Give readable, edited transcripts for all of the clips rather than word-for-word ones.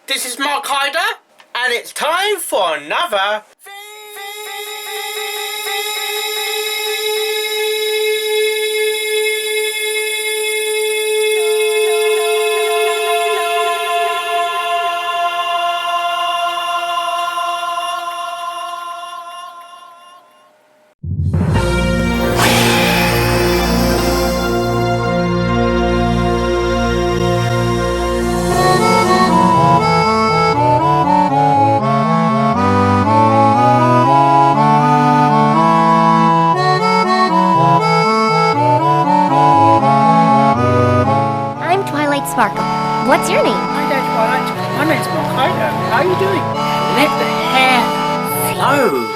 This is Mark Hyder, and it's time for another... Sparkle. What's your name? Hi there, Twilight. My name's Mark Hyder. How are you doing? Let the hair flow.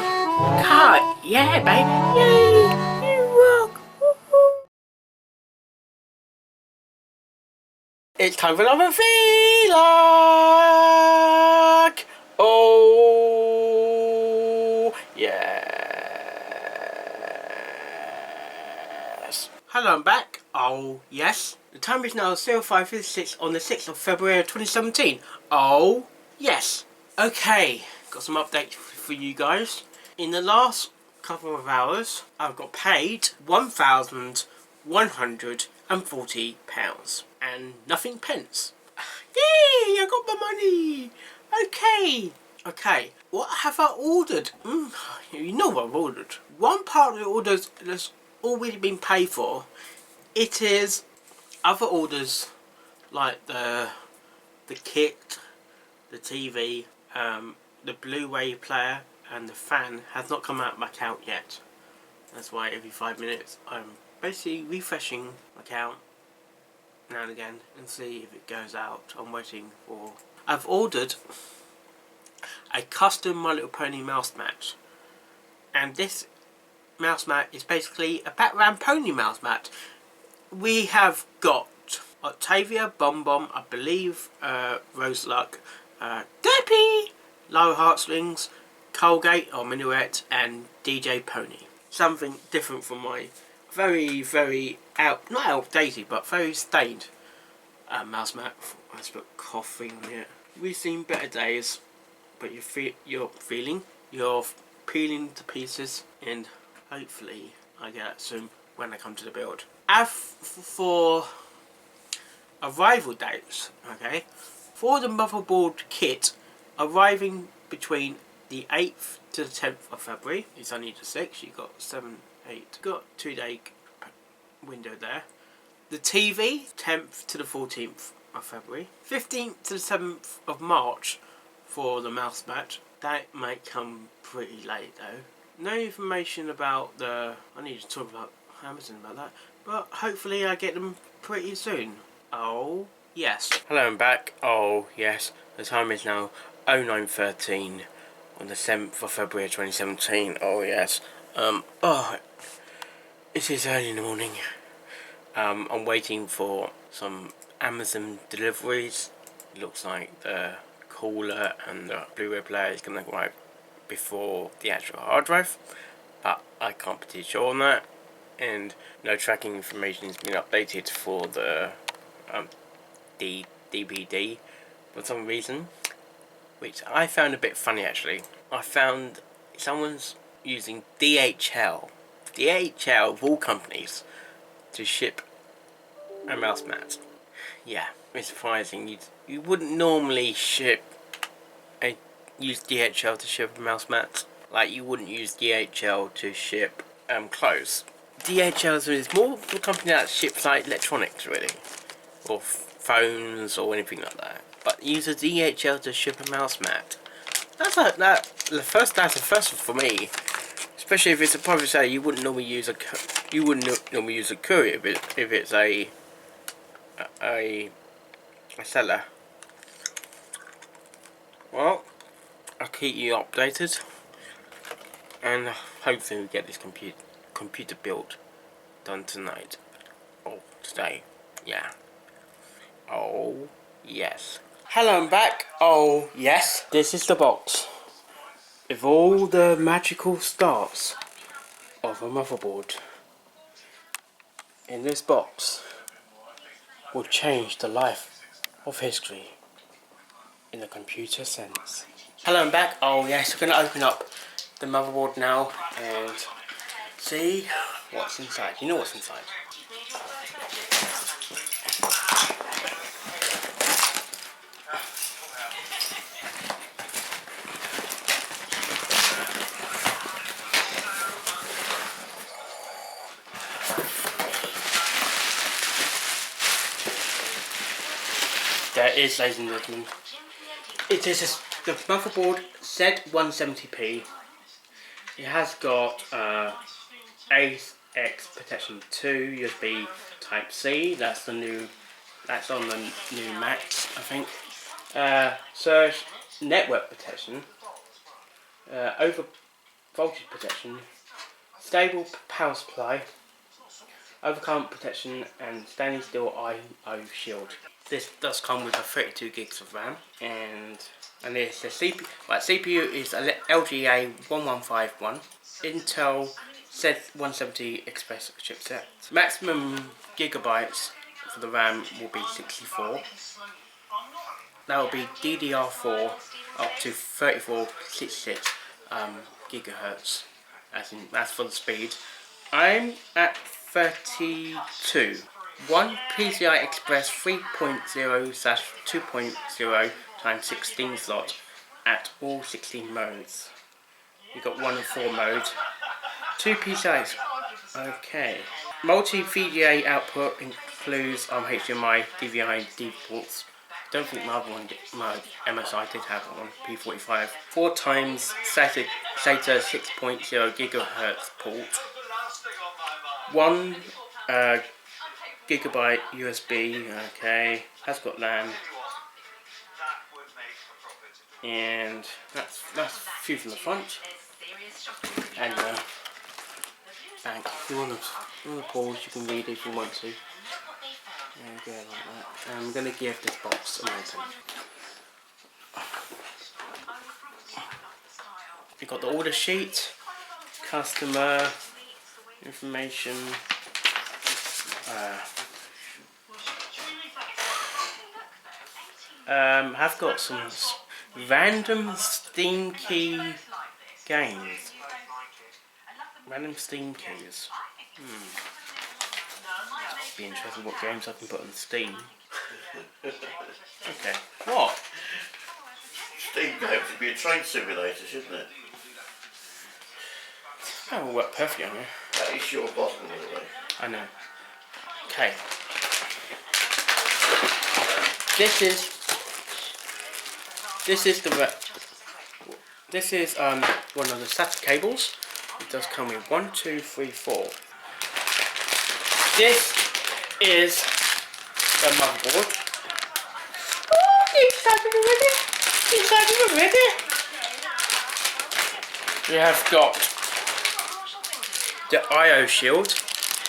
Cut. Yeah, baby. Yay. You rock. Woo-hoo. It's time for another vlog! Oh, yes. Hello, I'm back. Oh, yes. The time is now 05:56 on the 6th of February 2017. Oh, yes. Okay, got some updates for you guys. In the last couple of hours, I've got paid £1,140 and nothing pence. Yay, I got my money. Okay, what have I ordered? You know what I've ordered. One part of the orders that's already been paid for. It is other orders like the kit, the TV, the Blu-ray player and the fan has not come out of my account yet. That's why every 5 minutes I'm basically refreshing my account now and again and see if it goes out. I'm waiting for... I've ordered a custom My Little Pony mouse mat, and this mouse mat is basically a background pony mouse mat. We have got Octavia, Bom Bom, I believe, Rose Luck, Deppy, Low Heartstrings, Colgate or Minuet, and DJ Pony. Something different from my very not outdated but very stained mouse mat. Let's put coffee on it. We've seen better days, but you're peeling to pieces, and hopefully I get that soon when I come to the build. As for arrival dates, okay, for the motherboard kit arriving between the 8th to the 10th of February, it's only the 6th, you got 7, 8, got 2 day window there. The TV, 10th to the 14th of February. 15th to the 7th of March for the mouse mat. That might come pretty late though. No information about the... I need to talk about Amazon about that, but hopefully I get them pretty soon. Oh, yes. Hello, I'm back. Oh, yes. The time is now 09:13 on the 7th of February 2017. Oh, yes. It is early in the morning. I'm waiting for some Amazon deliveries. It looks like the cooler and the Blu-ray player is going to arrive before the actual hard drive, but I can't be too sure on that. And no tracking information has been updated for the DVD for some reason, which I found a bit funny actually. I found someone's using DHL of all companies to ship a mouse mat. Yeah, it's surprising. You wouldn't normally use DHL to ship a mouse mat. Like you wouldn't use DHL to ship clothes. DHL is more of a company that ships like electronics really, or phones or anything like that. But use a DHL to ship a mouse mat. That's the first for me. Especially if it's a private sale, you wouldn't normally use a courier if it's a seller. Well, I'll keep you updated, and hopefully we get this computer build done tonight. Oh, today. Yeah. Oh, yes. Hello, I'm back. Oh, yes. This is the box with all the magical stars of a motherboard. In this box will change the life of history. in the computer sense. Hello, I'm back. Oh yes, we're going to open up the motherboard now and see what's inside. You know what's inside. There is, ladies and gentlemen. It is the motherboard Z170p. It has got AX Protection 2 USB Type C. That's on the new Macs, I think. Surge network protection, over voltage protection, stable power supply, overcurrent protection, and stainless steel I/O shield. This does come with a 32 gigs of RAM, and it's the CPU. Right, CPU is LGA 1151, Intel Z170 Express chipset. Maximum gigabytes for the RAM will be 64. That will be DDR4 up to 3466 gigahertz. That's for the speed. I'm at 32. One PCI Express 3.0/2.0 times 16 slot at all 16 modes. You got 1 of 4 modes. 2 PCIs. Okay. Multi VGA output includes HDMI, DVI, and D ports. Don't think my other one, my MSI did have one. P45. 4 times SATA 6.0 gigahertz port. 1 gigabyte USB, okay, has got RAM, and that's a few from the front, and back. If you want to pause, you can read if you want to. And go like that. I'm going to give this box an open. You've got the order sheet, customer information. I've got some random Steam key games. Random Steam keys. Be interested what games I can put on Steam. Okay. What? Steam games would be a train simulator, shouldn't it? That will work perfectly on you. That is your bottom, by the way. I know. Okay. This is one of the SATA cables. It does come with 1, 2, 3, 4. This is the motherboard. Oh, excited already! Excited already! We have got the I/O shield.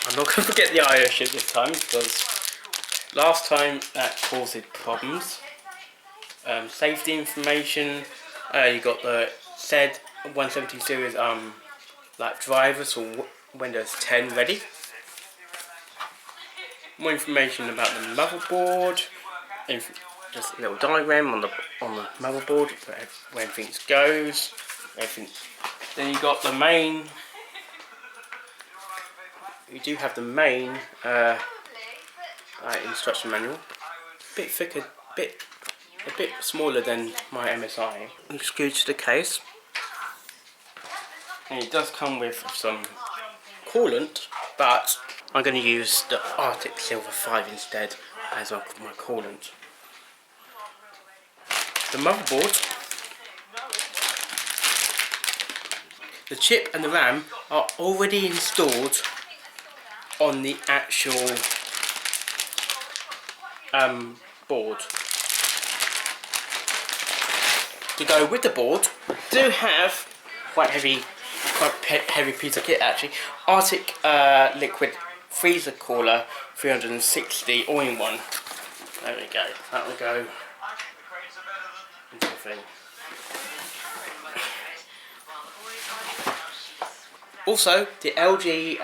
I'm not going to forget the I/O shield this time because last time that caused problems. Safety information. You got the Z170 series like drivers for Windows 10 ready. More information about the motherboard. Just a little diagram on the motherboard where everything goes. Then you got the main. You do have the main instruction manual. A bit thicker, a bit smaller than my MSI. Screwed to the case. And it does come with some coolant, but I'm going to use the Arctic Silver 5 instead as my coolant. The motherboard, the chip and the RAM are already installed on the actual board. To go with the board, do have quite heavy piece of kit actually. Arctic Liquid Freezer Cooler 360 all-in-one. There we go. That will go into the thing. Also, the LG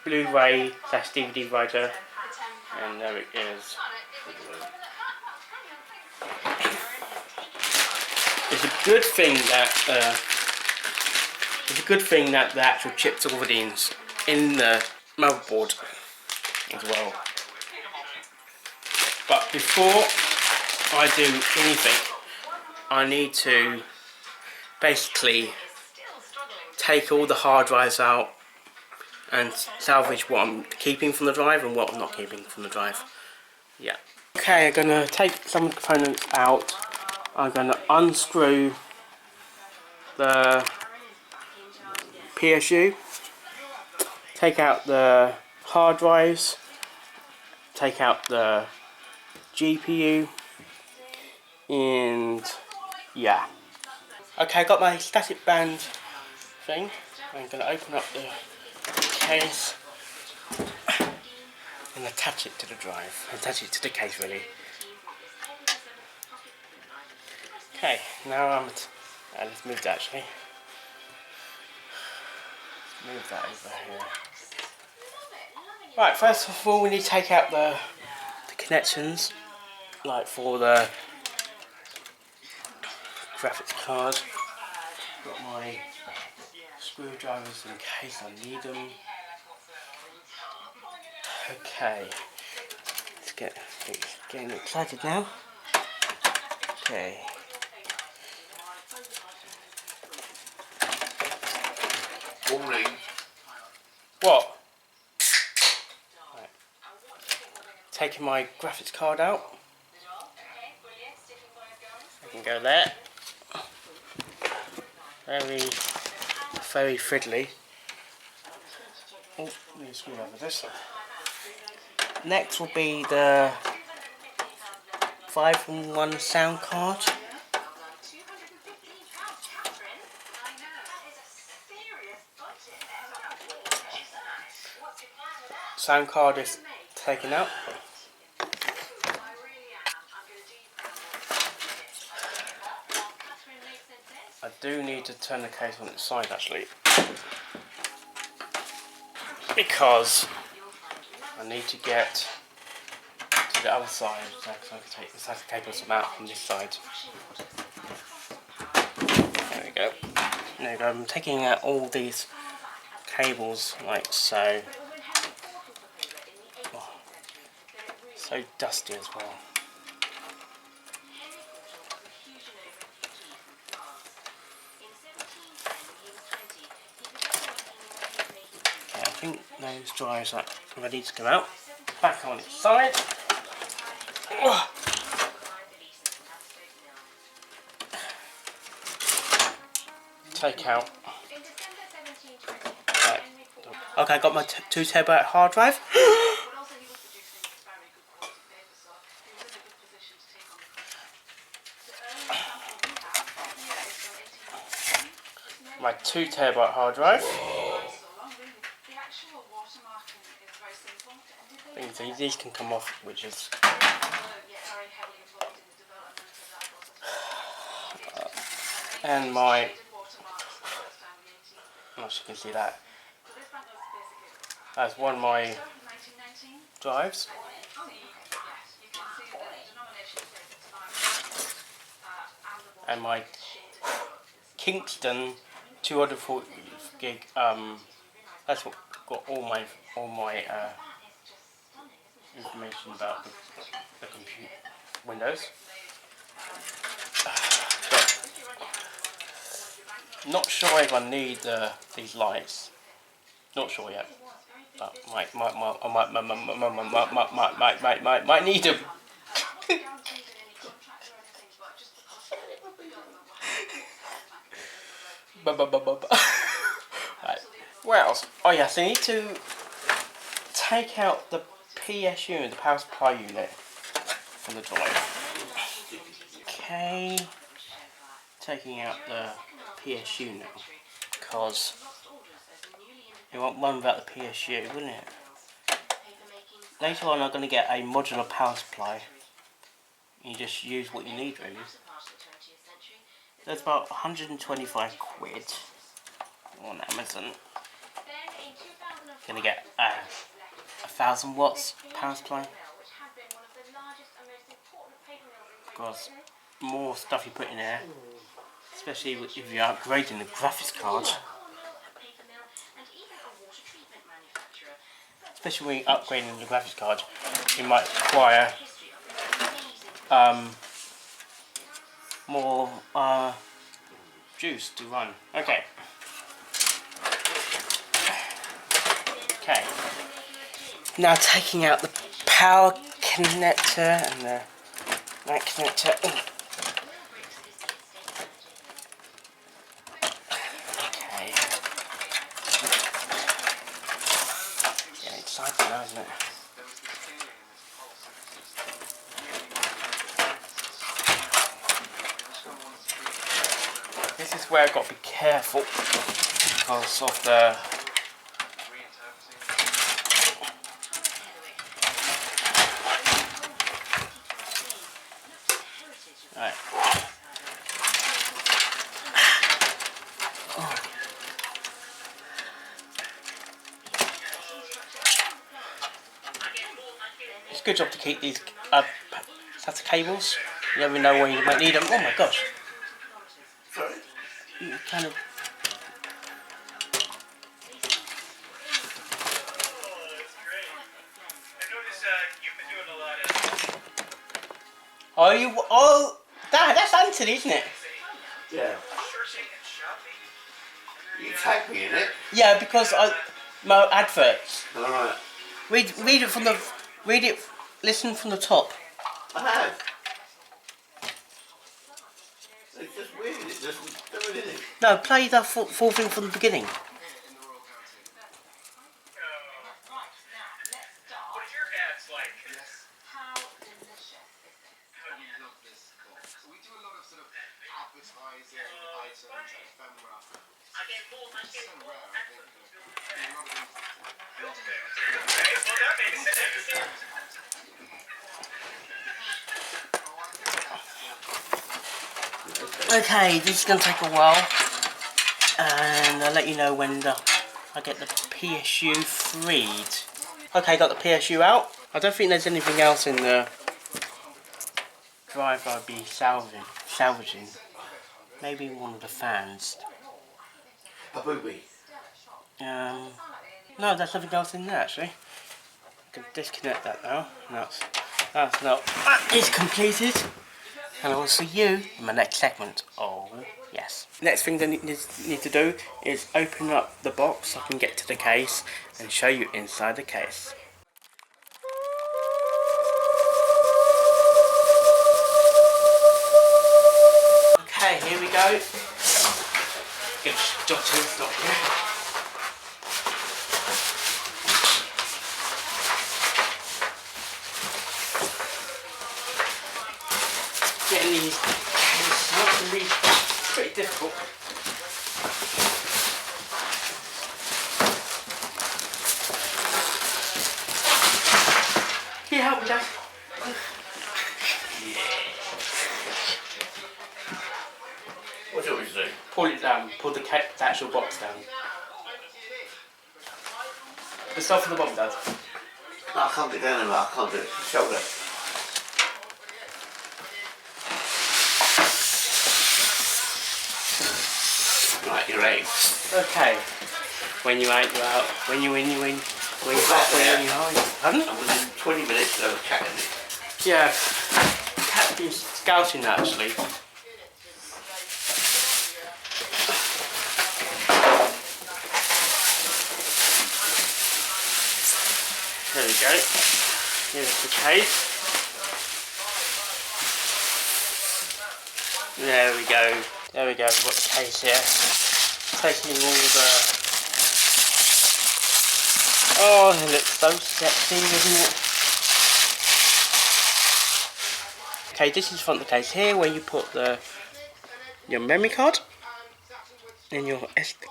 Blu-ray / DVD writer, and there it is. it's a good thing that the actual chips are already in the motherboard as well. But before I do anything, I need to basically take all the hard drives out and salvage what I'm keeping from the drive and what I'm not keeping from the drive. Yeah. Okay, I'm gonna take some components out. I'm gonna unscrew the PSU, take out the hard drives, take out the GPU, and yeah. Okay, I got my static band thing. I'm gonna open up the case and attach it to the drive. Attach it to the case, really. Okay, now let's move that actually. Move that over here. Right, first of all we need to take out the connections, like for the graphics card. Got my screwdrivers in case I need them. Okay, let's getting excited now. Okay. Warning. What? Right. Taking my graphics card out. I can go there. Very fiddly. Oh, let me screw over this. Next will be the 5-in-1 sound card. Sound card is taken out. I do need to turn the case on its side actually, because I need to get to the other side so I can take the SATA cables out from this side. There we go. There we go. I'm taking out all these cables like so. Oh, so dusty as well. Okay, I think those drives are ready to come out. Back on its side. Oh. Take out. Right. Okay, I got my 2 TB hard drive. My 2 TB hard drive. These can come off, which is and my, as you can see that's one of my drives, and my Kingston 240 gig. That's what got all my information about the computer Windows. Not sure if I need these lights. Not sure yet. But I might need them. Right. What else? Oh yes, I need to take out the PSU, the power supply unit, from the drive. Okay. Taking out the PSU now, because you want one without the PSU, wouldn't it? Later on I'm going to get a modular power supply. You just use what you need really. That's about 125 quid on Amazon. Gonna get a 1000 watts power supply. Because more stuff you put in there, especially if you're upgrading the graphics card. Especially when you're upgrading the graphics card, you might require more juice to run. Okay. Okay. Now taking out the power connector and the light connector. Okay. Getting excited now, isn't it? This is where I've got to be careful because of the right. Oh. It's a good job to keep these SATA cables. You never know when you might need them. Oh my gosh. Sorry? You kind of. Oh, you. Oh, that's Anthony, isn't it? Yeah. You tagged me in it. Yeah, because my adverts. Alright. Read it from the. Read it. Listen from the top. I have. It's just weird. It doesn't do anything. No, play the full thing from the beginning. Okay, this is going to take a while, and I'll let you know when I get the PSU freed. Okay, got the PSU out. I don't think there's anything else in the drive I'd be salvaging. Maybe one of the fans. A booby. No, there's nothing else in there actually. I can disconnect that now. That is completed. And I will see you in my next segment. Oh, yes. Next thing I need to do is open up the box so I can get to the case and show you inside the case. Okay, here we go. Get Dr. Stop here. Getting these cases out can be pretty difficult. Can you help me, Dad? What's it we do? Pull it down, pull the actual box down. The stuff from the bottom, Dad. No, I can't get down there, I can't do it. Shoulder. Right, you're ready. Okay. When you out, you're out. When you win, you win. When you're out, when you're out. Pardon? And within 20 minutes, I was chatting it. Yeah. Cat's been scouting actually. There we go. Here's the case. There we go. There we go. We've got the case here. Taking all the. Oh, it looks so sexy, doesn't it? Okay, this is front of the case here, where you put your memory card and your SD.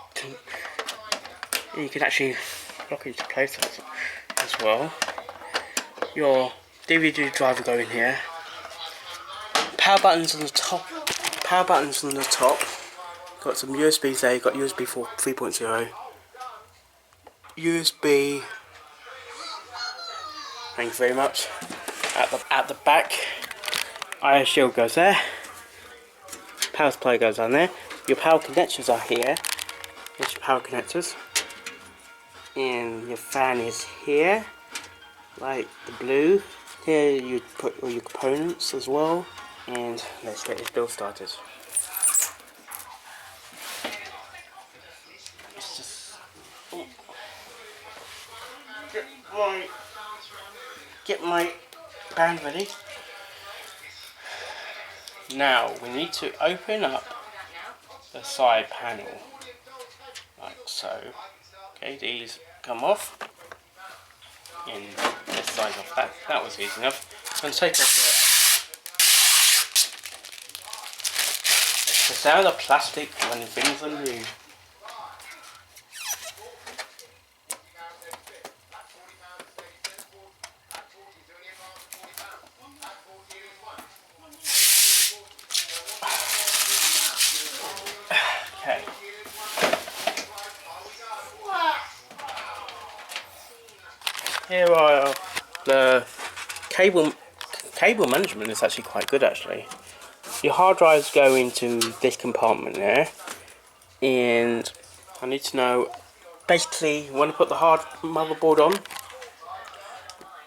You can actually lock it into place as well. Your DVD driver go in here. Power buttons on the top. Power buttons on the top. Got some USBs there. You've got USB 3.0. USB. Thank you very much. At the back, iron shield goes there. power supply goes on there. Your power connectors are here. Here's your power connectors. And your fan is here, like the blue. Here you put all your components as well. And let's get this build started. It's just get my band ready. Now we need to open up the side panel, like so. Okay, these come off, and this side off. That was easy enough. I'm going to take off the sound of plastic when things are new. Okay. Here are the cable management is actually quite good actually. Your hard drives go into this compartment there, and I need to know basically when I put the motherboard on,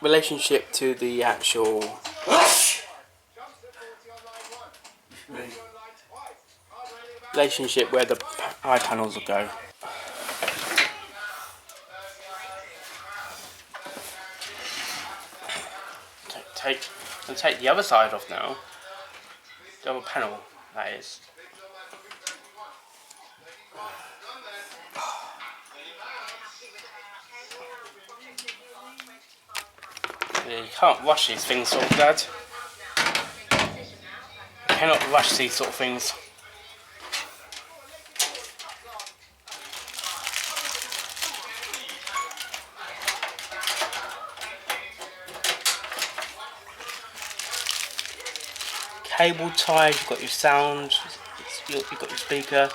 relationship to the actual relationship where the eye panels will go. Take the other side off now. The other panel, that is. You can't rush these things, sort of, Dad. You cannot rush these sort of things. Cable tie, you've got your sound, you've got your speaker,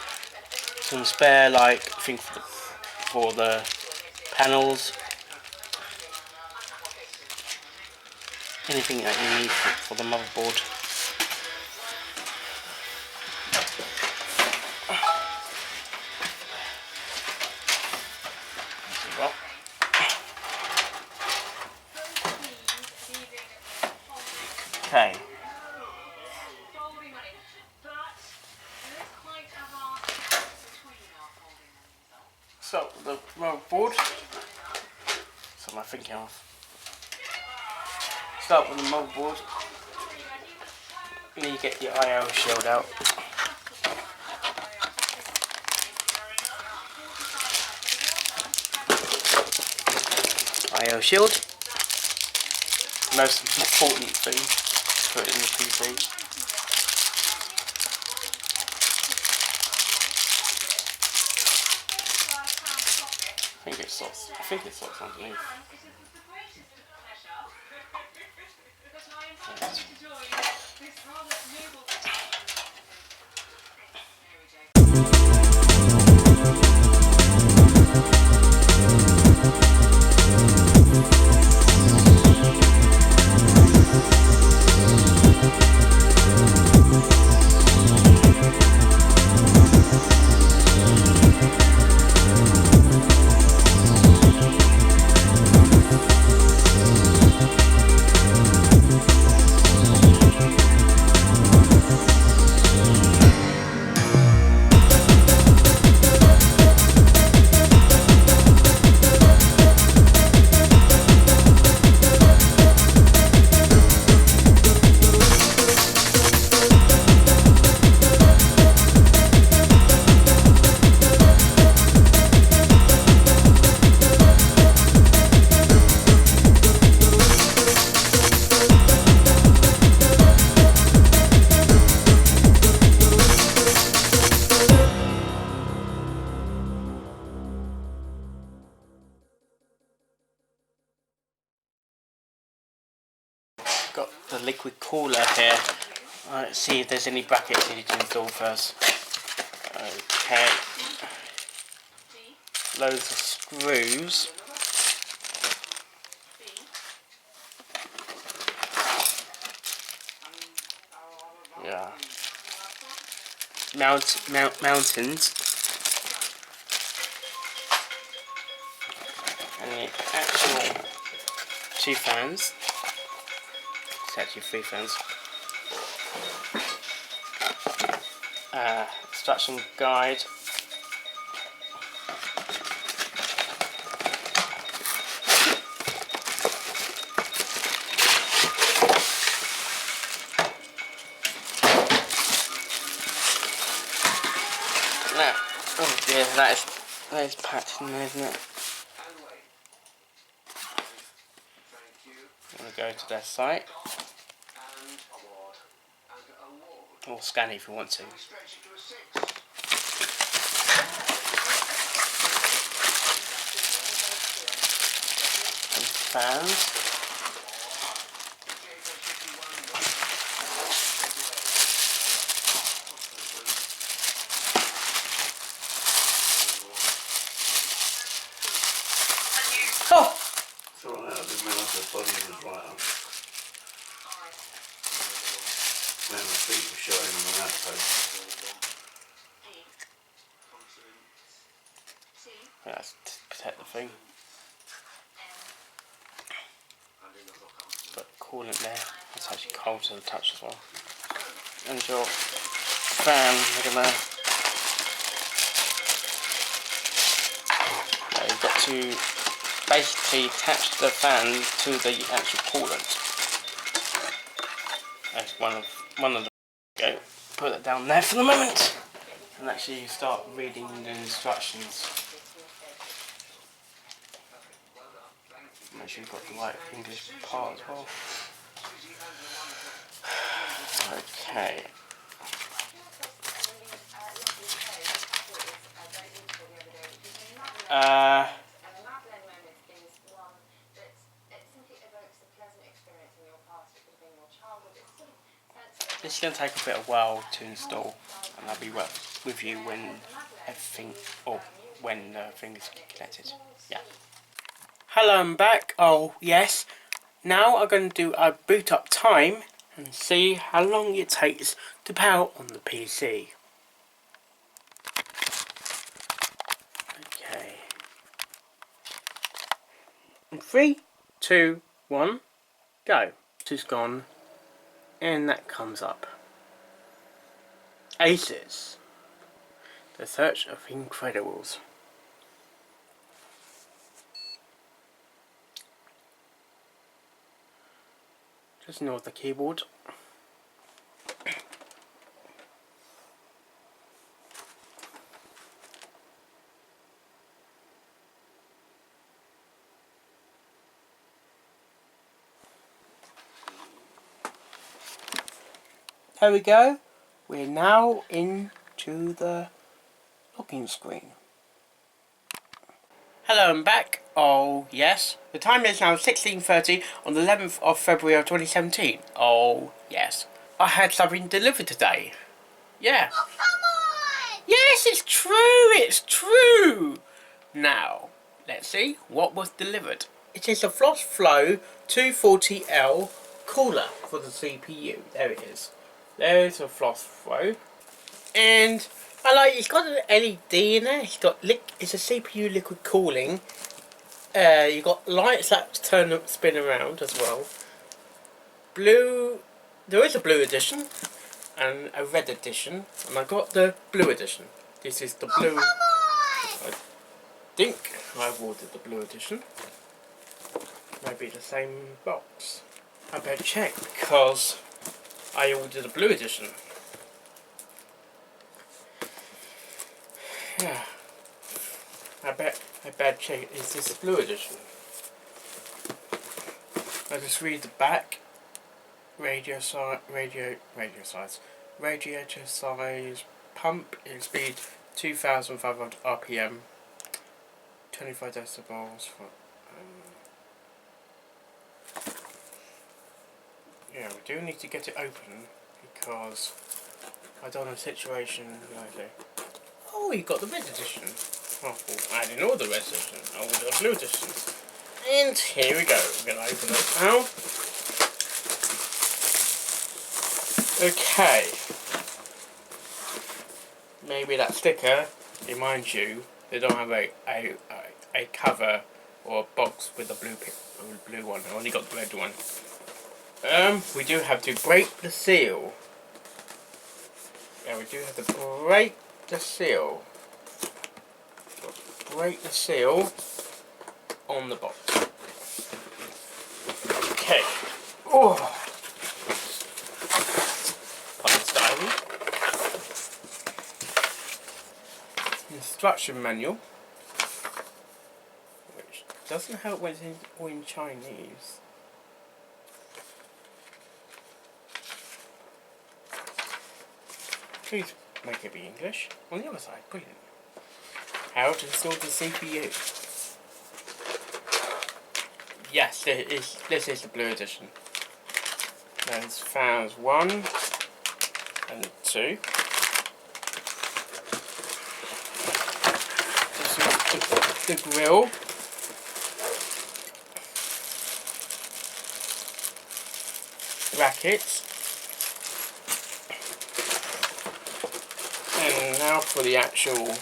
some spare like thing for the panels, anything that you need for the motherboard. Okay. So the motherboard. So am I thinking of? Start with the motherboard. And then you get your I/O shield out. I/O shield. Most important thing to put in the PC. I think it slots underneath. Got the liquid cooler here. Let's see if there's any brackets you need to install first. Okay. Loads of screws. Yeah. mountains. And the actual 2 fans. It's actually 3 fans. Instruction guide. Now, oh dear, that is packed in there, isn't it? I'm going to go to their site. Or scan it if you want to. And fans. Oh! It's alright, I didn't realise the body was right up. Man, the feet were showing on that page. Yeah, that's to protect the thing. But coolant there. It's actually cold to the touch as well. And your fan, look at that. Now you've got to basically attach the fan to the actual coolant. That's one of the go. Put that down there for the moment, and actually start reading the instructions. Make sure you've got the right English part as well. Okay. This is going to take a bit of while to install, and I'll be with you when everything, or when the thing is connected. Yeah. Hello, I'm back. Oh yes. Now I'm going to do a boot up time and see how long it takes to power on the PC. Okay. 3, 2, 1, go. It's gone. And that comes up. Aces. The Search of Incredibles. Just ignore the keyboard. There we go. We're now into the login screen. Hello, I'm back. Oh yes. The time is now 16:30 on the 11th of February of 2017. Oh yes. I had something delivered today. Yeah. Oh, come on! Yes, it's true. It's true. Now, let's see what was delivered. It is a FlosFlow 240L cooler for the CPU. There it is. There's a FlosFlow, and I like it's got an LED in there. It's a CPU liquid cooling. You've got lights that spin around as well. Blue. There is a blue edition and a red edition, and I got the blue edition. This is the blue. Oh, I think I ordered the blue edition. Maybe the same box. I better check because I ordered the blue edition. Yeah. I better check. Is this the blue edition? I just read the back. Radiator size. Pump in speed 2,500 RPM. 25 decibels. Yeah, we do need to get it open because I don't know a situation like that. Oh, you got the red edition. Oh, I didn't order the red edition. I ordered the blue edition. And here we go. We're going to open it now. Okay. maybe that sticker reminds you they don't have a cover or a box with a blue one. I only got the red one. We do have to break the seal. Yeah, we do have to break the seal. Break the seal on the box. Okay. Oh. Polly's diary. Instruction manual, which doesn't help when it's in Chinese. Please make it be English. On the other side, brilliant. How to install the CPU. Yes, this is the blue edition. There's fans 1 and 2. This is the grill. Brackets. And now for the actual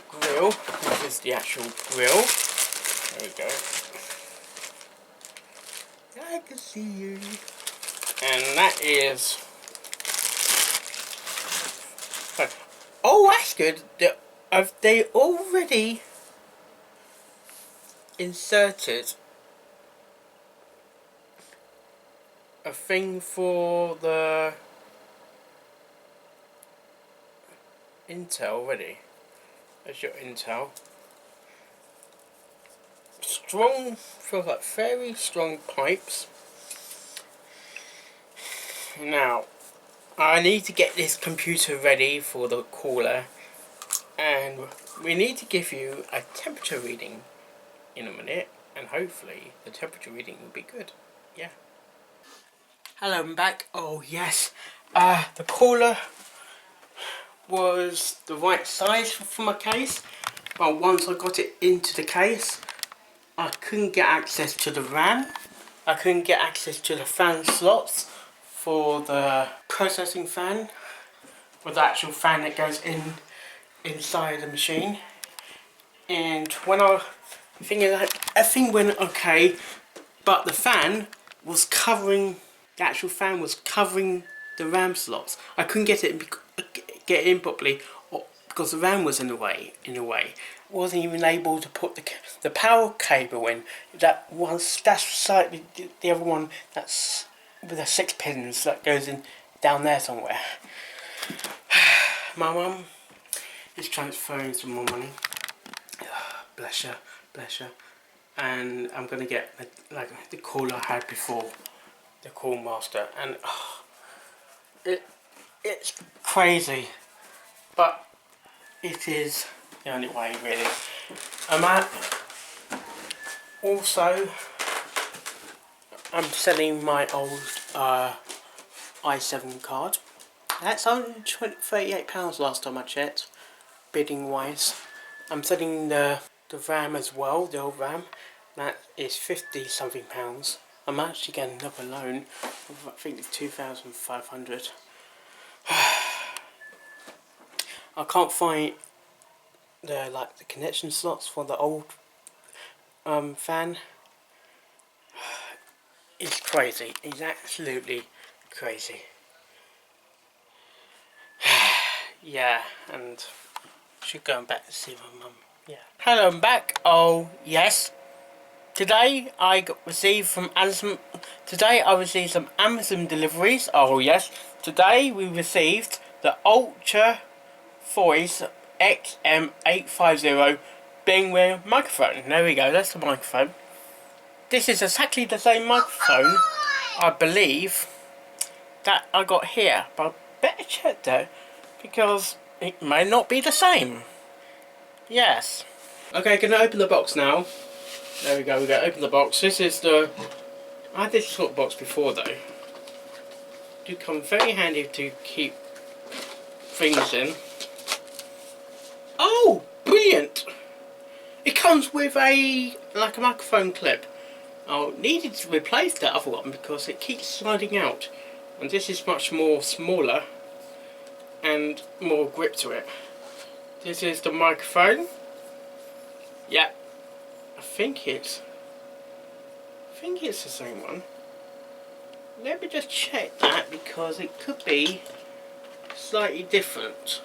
grill. This is the actual grill. There we go. I can see you. And that is... Oh, that's good. Have they already inserted a thing for the Intel already? That's your Intel. Strong, feels like very strong pipes. Now, I need to get this computer ready for the cooler, and we need to give you a temperature reading in a minute, and hopefully the temperature reading will be good. Yeah. Hello, I'm back. Oh yes, the cooler was the right size for my case, but once I got it into the case, I couldn't get access to the RAM. I couldn't get access to the fan slots for the processing fan, with the actual fan that goes inside the machine. And when I thinking like everything went okay, but the fan was covering, the actual fan was covering the RAM slots. I couldn't get it in properly, because the RAM was in the way. I wasn't even able to put the power cable in. That's slightly the other one, that's with the 6 pins that goes in down there somewhere. My mum is transferring some more money. Bless her, bless her. And I'm gonna get the cooler I had before, the Cool Master, and it's crazy, but it is the only way really. I'm selling my old i7 card. That's only £38 last time I checked, bidding wise. I'm selling the RAM as well, the old RAM. That is 50 something pounds. I'm actually getting another loan of, I think it's 2,500. I can't find the connection slots for the old fan. It's crazy. It's absolutely crazy. Yeah, and should go back to see my mum. Yeah. Hello, I'm back. Oh yes. Today I received some Amazon deliveries. Oh yes. Today we received the Ultra Voice XM850 Bingware microphone. There we go. That's the microphone. This is exactly the same microphone, I believe, that I got here. But I better check though, because it may not be the same. Yes. Okay, gonna open the box now. There we go, we're gonna open the box. This is the... I had this sort of box before though. Do come very handy to keep things in. Oh, brilliant! It comes with a microphone clip. I needed to replace that other one because it keeps sliding out and this is much more smaller and more grip to it. This is the microphone. Yeah, I think it's the same one. Let me just check that because it could be slightly different.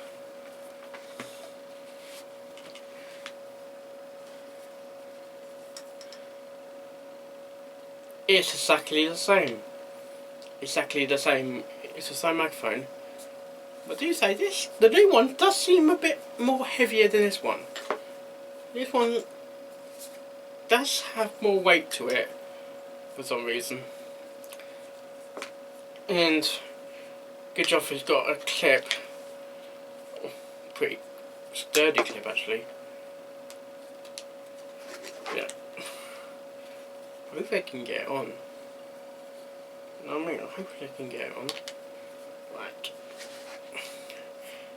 It's exactly the same. Exactly the same. It's the same microphone. But do you say this? The new one does seem a bit more heavier than this one. This one does have more weight to it for some reason. And good job he's got a clip. Pretty sturdy clip actually. Yeah. I hope I can get it on. No, I mean, I hope I can get it on. Right.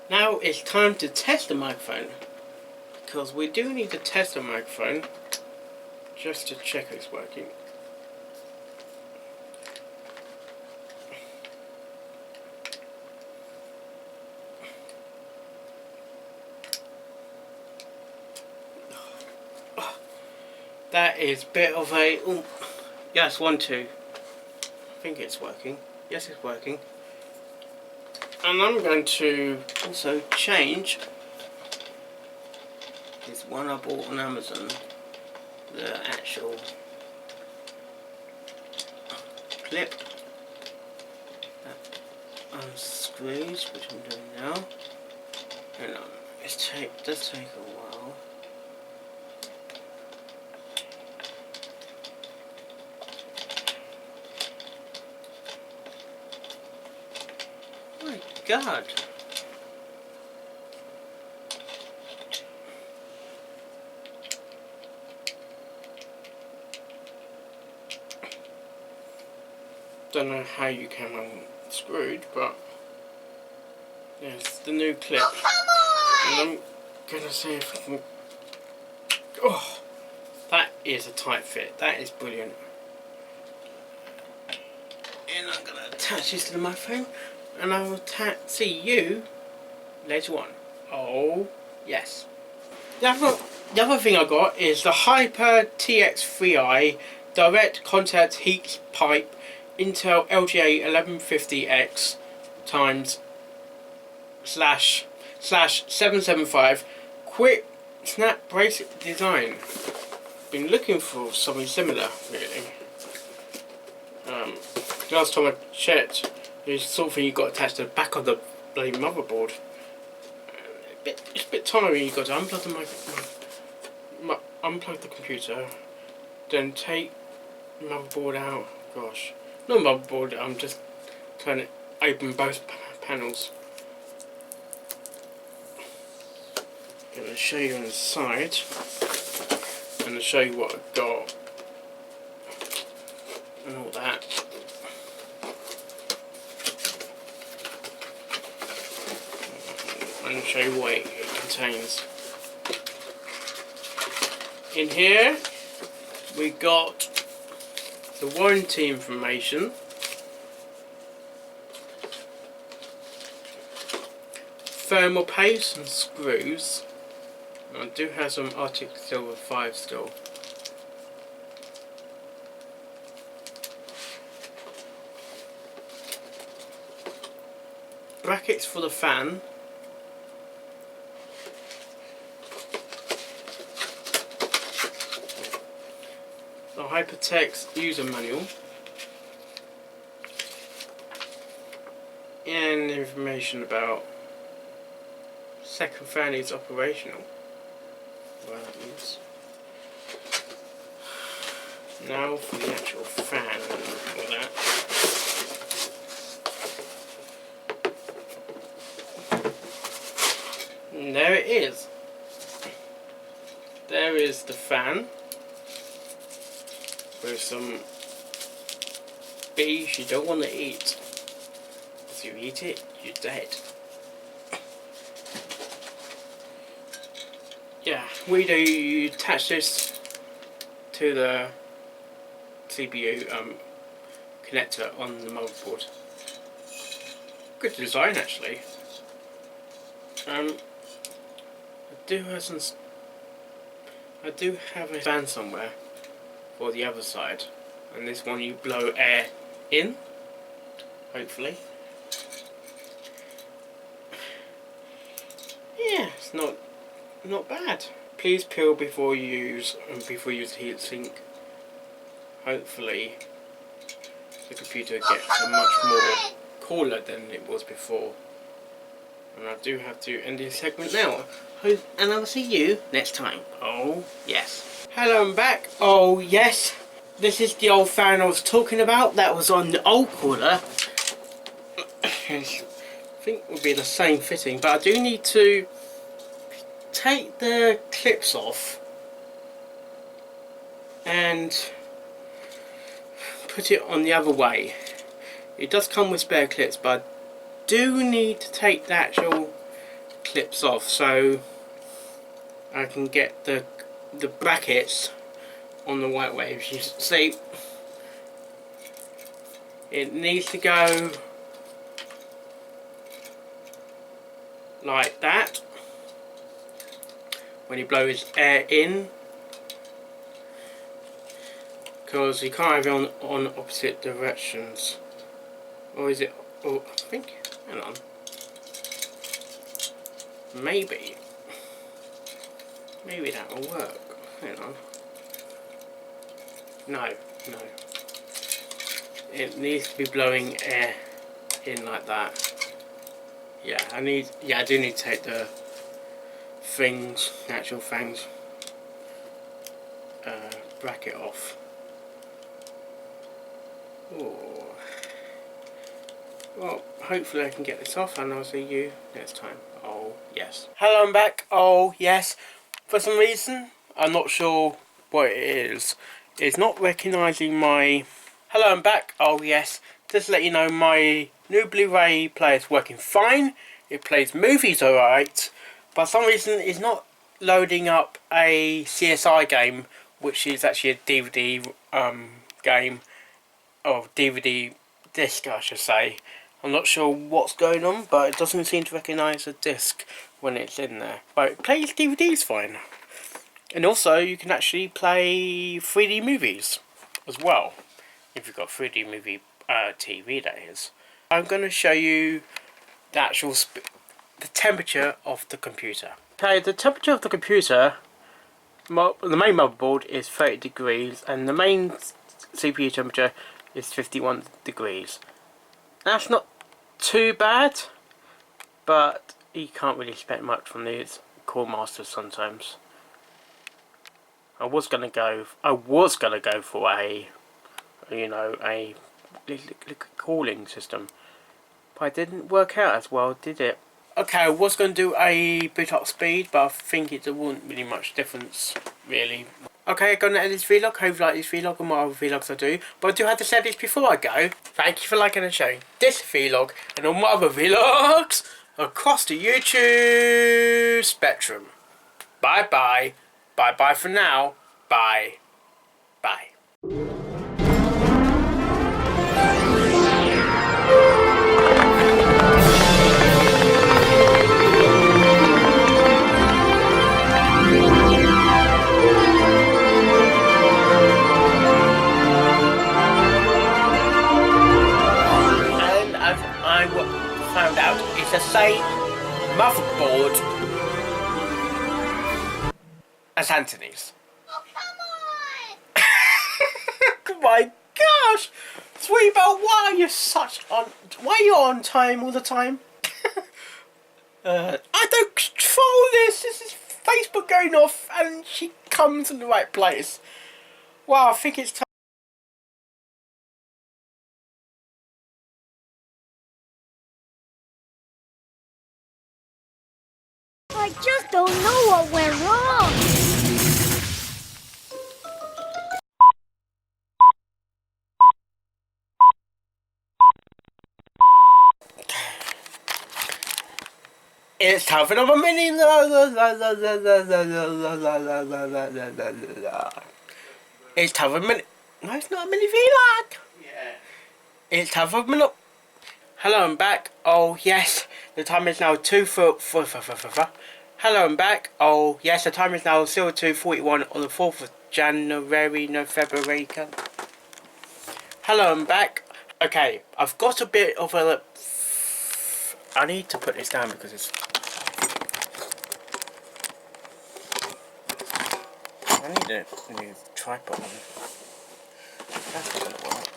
Now it's time to test the microphone. Because we do need to test the microphone just to check it's working. That is a bit of a... Ooh. Yes, 1, 2. I think it's working. Yes, it's working. And I'm going to also change this one I bought on Amazon. The actual clip that unscrews, which I'm doing now. Hang on, this tape does take a while. My God. Don't know how you came unscrewed, but yes, the new clip. Oh, come on! And I'm gonna see if I can. Oh, that is a tight fit. That is brilliant. And I'm gonna attach this to the microphone, and I will see you later on. Oh, yes. The other thing I got is the Hyper TX3i Direct Contact Heat Pipe Intel LGA 1150X times slash 775 Quick Snap Bracelet Design. Been looking for something similar, really. Last time I checked, there's something you got attached to the back of the bloody motherboard. It's a bit tiring. You got to unplug unplug the computer, then take the motherboard out. Gosh, not motherboard. I'm just trying to open both panels. I'm going to show you on the side, and to show you what I've got and all that. And show you what it contains. In here we got the warranty information, thermal paste and screws. I do have some Arctic Silver 5 still. Brackets for the fan. The Hypertext user manual. And information about second fan is operational. Well, that means. Now for the actual fan and all that. And there it is. There is the fan with some bees you don't want to eat. If you eat it, you're dead. Yeah, we do attach this to the CPU connector on the motherboard. Good design actually. I do have a fan somewhere for the other side, and this one you blow air in, hopefully. Yeah, it's not bad. Please peel before you use the heat sink. Hopefully the computer gets a much more cooler than it was before. And I do have to end this segment now. And I'll see you next time. Oh yes. Hello, I'm back. Oh yes. This is the old fan I was talking about. That was on the old cooler. I think it would be the same fitting, but I do need to take the clips off and put it on the other way. It does come with spare clips, but I do need to take the actual clips off so I can get the brackets on the right way. As you see, it needs to go like that when you blow his air in, because you can't have it on opposite directions. Or is it? Oh, I think. Hang on. Maybe that will work. Hang on. No. It needs to be blowing air in like that. Yeah, I do need to take the things, actual fangs bracket off. Oh. Well, hopefully I can get this off, and I'll see you next time. Oh yes. Hello, I'm back. Oh yes. For some reason, I'm not sure what it is. It's not recognising my... Hello, I'm back. Oh yes. Just to let you know, my new Blu-ray player is working fine. It plays movies alright. But for some reason, it's not loading up a CSI game, which is actually a DVD game. Or DVD disc, I should say. I'm not sure what's going on, but it doesn't seem to recognise a disc when it's in there. But it plays DVDs fine. And also, you can actually play 3D movies as well. If you've got 3D movie TV, that is. I'm going to show you the actual the temperature of the computer. Okay, the temperature of the computer, the main motherboard is 30 degrees, and the main CPU temperature is 51 degrees. That's not too bad, but you can't really expect much from these Core Masters sometimes. I was gonna go for a liquid cooling system, but it didn't work out as well, did it? Okay, I was going to do a boot up speed, but I think it wasn't really much difference, really. Okay, I'm going to end this vlog. Hope you like this vlog and what other vlogs I do. But I do have to say this before I go. Thank you for liking and sharing this vlog and all my other vlogs across the YouTube spectrum. Bye bye. Bye bye for now. Bye. Bye. Found out it's the same motherboard as Anthony's. Oh, come on! My gosh! Sweetbelt, why are you on time all the time? I don't control this! This is Facebook going off and she comes in the right place. Wow, I think it's time. I just don't know what went wrong. It's time for another mini. It's time for a mini. No, it's not a mini vlog. Yeah. It's time for a mini. Hello, I'm back. Oh, yes. The time is now 2:44. Hello, I'm back. Oh, yes. The time is now 02:41 on the 4th of January, no February. Hello, I'm back. Okay, I've got a bit of a... I need to put this down because it's... I need a new tripod. That's not gonna work.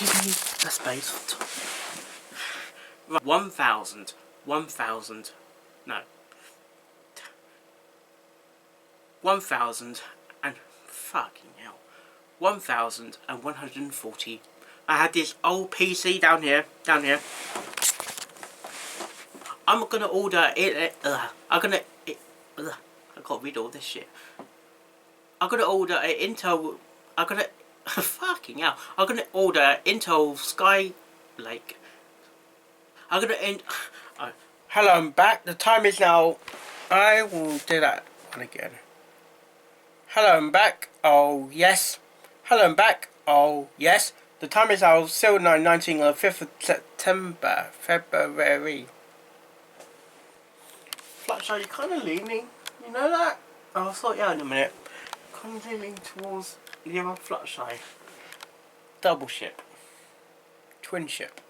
Give me the space. Right, 1,000. No. 1,000 and fucking hell. 1,140. I had this old PC down here. I'm gonna order it. I gotta read all this shit. I'm gonna order an Intel. Fucking hell. I'm gonna order Intel Skylake. I'm gonna hello, I'm back. The time is now. I will do that one again. Hello, I'm back. Oh yes. Hello, I'm back. Oh yes. The time is now 09:19 on the 5th of September, February. Fluttershy, you're kind of leaning. You know that? I'll sort you out in a minute. Kind of leaning towards the other Fluttershy. Double ship. Twin ship.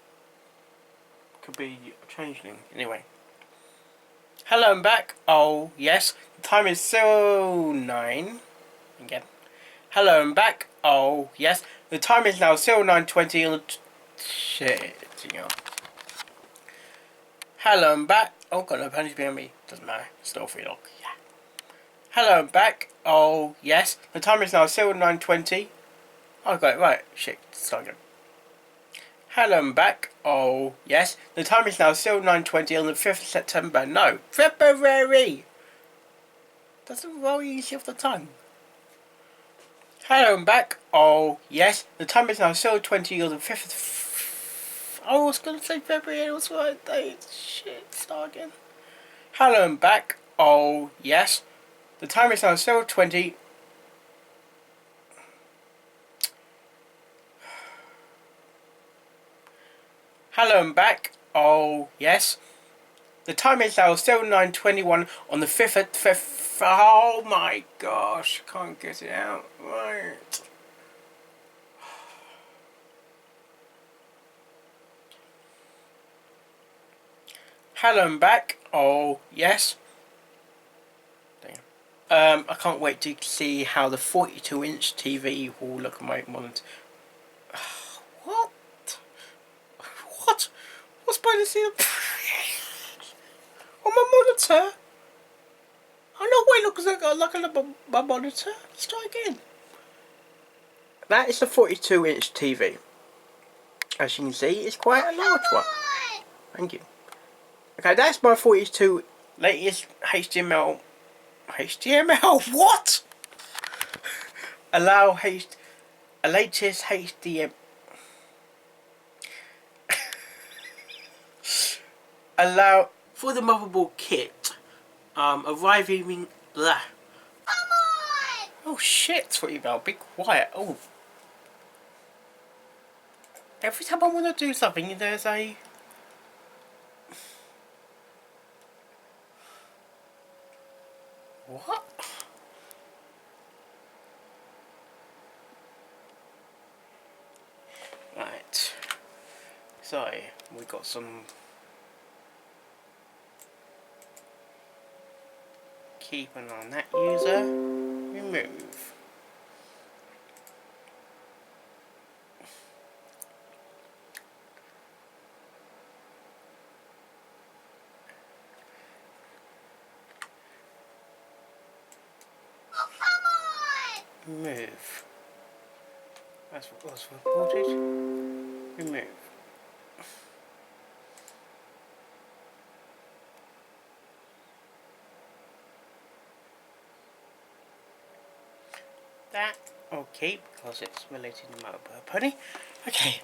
Could be a changeling. Anyway. Hello, I'm back. Oh, yes. The time is 09. Again. Hello, I'm back. Oh, yes. The time is now 09:20 on the... Shit. Hello, I'm back. Oh, got no panic behind me. Doesn't matter. Still free lock. Yeah. Hello, I'm back. Oh, yes. The time is now 09:20. I got it right. Shit. Start again. Hello, I'm back. Oh, yes. The time is now 09:20 on the 5th of September. No. February. Doesn't roll easy off the tongue. Hello, I'm back. Oh, yes. The time is now 0:20 on the 5th of... I was going to say February. It was the right date. Shit. Start again. Hello, I'm back. Oh, yes. The time is now 0:20. Hello, I'm back. Oh, yes. The time is now 09:21 on the 5th of... Oh my gosh. Can't get it out. Right. Hello, I'm back. Oh, yes. Damn. I can't wait to see how the 42-inch TV will look on my monitor. What? What? What's supposed to see on my monitor? I know what it looks like on my monitor. Let's try again. That is the 42-inch TV. As you can see, it's quite a large one. Thank you. Okay, that's my 42 latest HDMI. What? A latest HDMI. Allow for the motherboard kit. Arriving. Blah. Oh shit! What you about? Be quiet. Oh. Every time I want to do something, there's a. What? Right. So, we got some... Keep an eye on that user. Remove. Remove. That's what was reported. Remove. That I'll keep because it's related to my pony. Okay.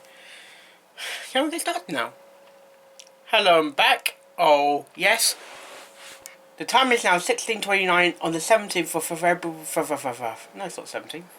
Can we get started now? Hello, I'm back. Oh, yes. The time is now 16:29 on the 17th of February. No, it's not 17th.